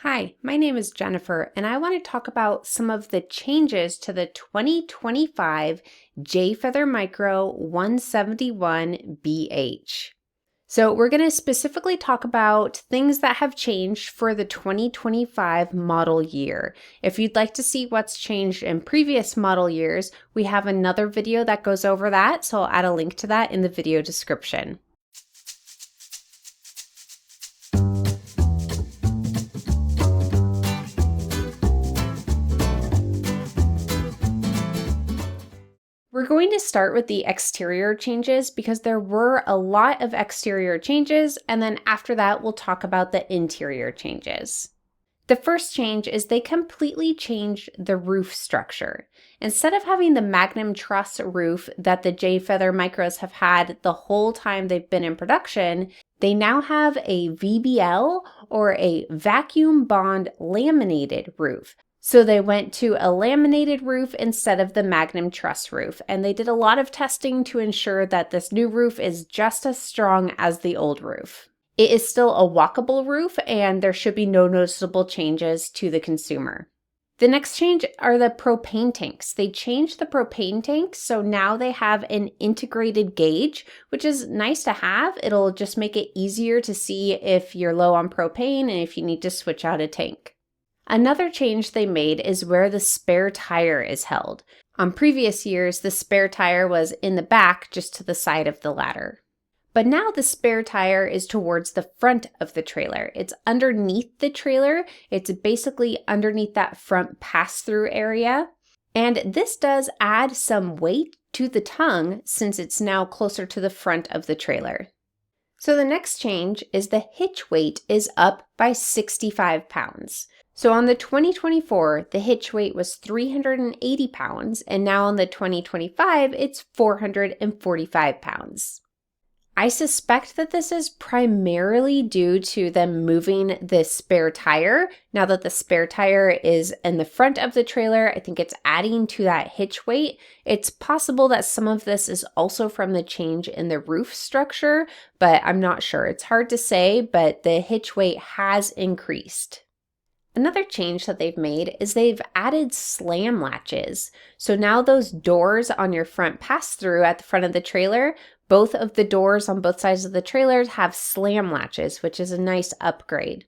Hi, my name is Jennifer, and I want to talk about some of the changes to the 2025 Jay Feather Micro 171BH. So we're going to specifically talk about things that have changed for the 2025 model year. If you'd like to see what's changed in previous model years, we have another video that goes over that, so I'll add a link to that in the video description. We're going to start with the exterior changes because there were a lot of exterior changes, and then after that we'll talk about the interior changes. The first change is they completely changed the roof structure. Instead of having the Magnum Truss roof that the Jay Feather Micros have had the whole time they've been in production, they now have a VBL or a vacuum bond laminated roof. So they went to a laminated roof instead of the Magnum Truss roof, and they did a lot of testing to ensure that this new roof is just as strong as the old roof. It is still a walkable roof, and there should be no noticeable changes to the consumer. The next change are the propane tanks. They changed the propane tanks, so now they have an integrated gauge, which is nice to have. It'll just make it easier to see if you're low on propane and if you need to switch out a tank. Another change they made is where the spare tire is held. On previous years, the spare tire was in the back, just to the side of the ladder. But now the spare tire is towards the front of the trailer. It's underneath the trailer. It's basically underneath that front pass-through area. And this does add some weight to the tongue since it's now closer to the front of the trailer. So the next change is the hitch weight is up by 65 pounds. So on the 2024, the hitch weight was 380 pounds, and now on the 2025, it's 445 pounds. I suspect that this is primarily due to them moving the spare tire. Now that the spare tire is in the front of the trailer, I think it's adding to that hitch weight. It's possible that some of this is also from the change in the roof structure, but I'm not sure. It's hard to say, but the hitch weight has increased. Another change that they've made is they've added slam latches. So now those doors on your front pass-through at the front of the trailer, both of the doors on both sides of the trailers have slam latches, which is a nice upgrade.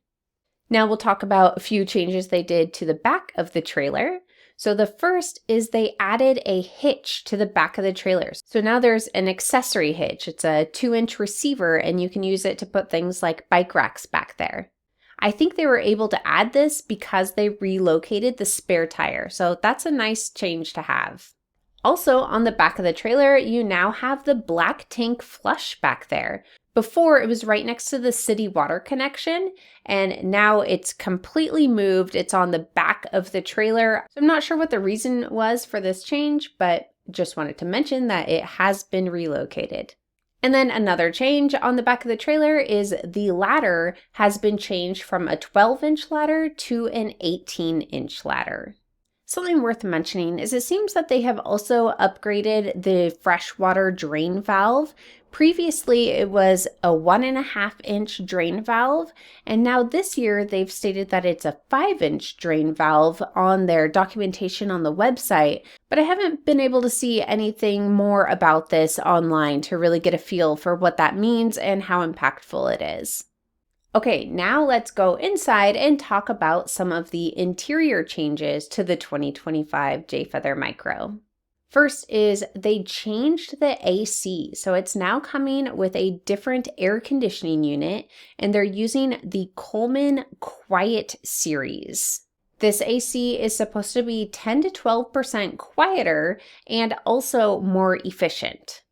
Now we'll talk about a few changes they did to the back of the trailer. So the first is they added a hitch to the back of the trailers. So now there's an accessory hitch. It's a 2-inch receiver, and you can use it to put things like bike racks back there. I think they were able to add this because they relocated the spare tire, so that's a nice change to have. Also, on the back of the trailer, you now have the black tank flush back there. Before, it was right next to the city water connection, and now it's completely moved. It's on the back of the trailer. So I'm not sure what the reason was for this change, but just wanted to mention that it has been relocated. And then another change on the back of the trailer is the ladder has been changed from a 12-inch ladder to an 18-inch ladder. Something worth mentioning is it seems that they have also upgraded the freshwater drain valve. Previously, it was a 1.5-inch drain valve, and now this year they've stated that it's a 5-inch drain valve on their documentation on the website, but I haven't been able to see anything more about this online to really get a feel for what that means and how impactful it is. Okay, now let's go inside and talk about some of the interior changes to the 2025 Jay Feather Micro. First is they changed the AC, so it's now coming with a different air conditioning unit, and they're using the Coleman Quiet series. This AC is supposed to be 10 to 12% quieter and also more efficient.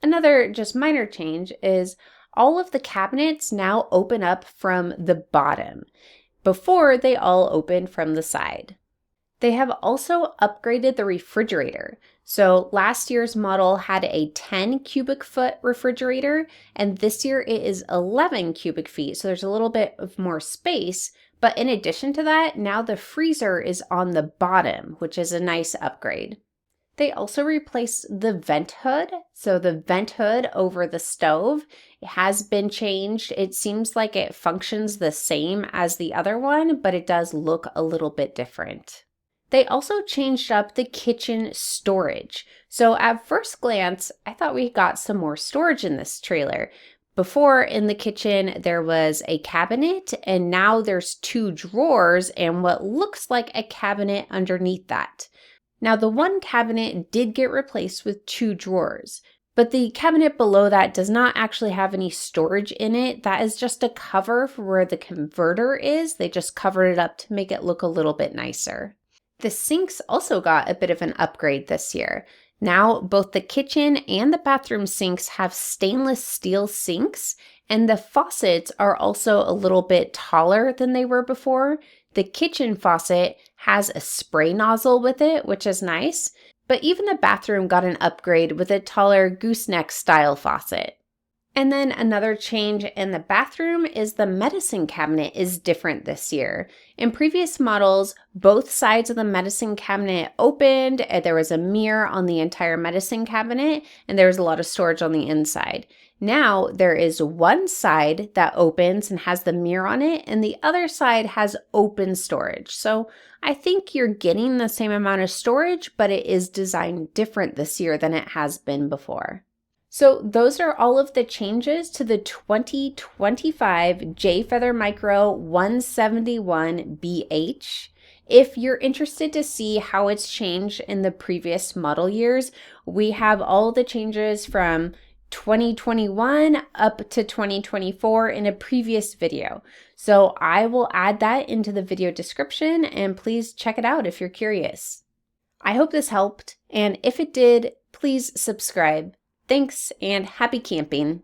Another just minor change is all of the cabinets now open up from the bottom. Before, they all opened from the side. They have also upgraded the refrigerator. So last year's model had a 10 cubic foot refrigerator, and this year it is 11 cubic feet. So there's a little bit of more space. But in addition to that, now the freezer is on the bottom, which is a nice upgrade. They also replaced the vent hood. So the vent hood over the stove has been changed. It seems like it functions the same as the other one, but it does look a little bit different. They also changed up the kitchen storage. So at first glance, I thought we got some more storage in this trailer. Before in the kitchen, there was a cabinet, and now there's 2 drawers and what looks like a cabinet underneath that. Now, the one cabinet did get replaced with 2 drawers, but the cabinet below that does not actually have any storage in it. That is just a cover for where the converter is. They just covered it up to make it look a little bit nicer. The sinks also got a bit of an upgrade this year. Now, both the kitchen and the bathroom sinks have stainless steel sinks, and the faucets are also a little bit taller than they were before. The kitchen faucet has a spray nozzle with it, which is nice, but even the bathroom got an upgrade with a taller gooseneck style faucet. And then another change in the bathroom is the medicine cabinet is different this year. In previous models, both sides of the medicine cabinet opened, and there was a mirror on the entire medicine cabinet, and there was a lot of storage on the inside. Now there is one side that opens and has the mirror on it, and the other side has open storage. So I think you're getting the same amount of storage, but it is designed different this year than it has been before. So those are all of the changes to the 2025 Jay Feather Micro 171BH. If you're interested to see how it's changed in the previous model years, we have all the changes from 2021 up to 2024 in a previous video. So I will add that into the video description, and please check it out if you're curious. I hope this helped, and if it did, please subscribe. Thanks and happy camping!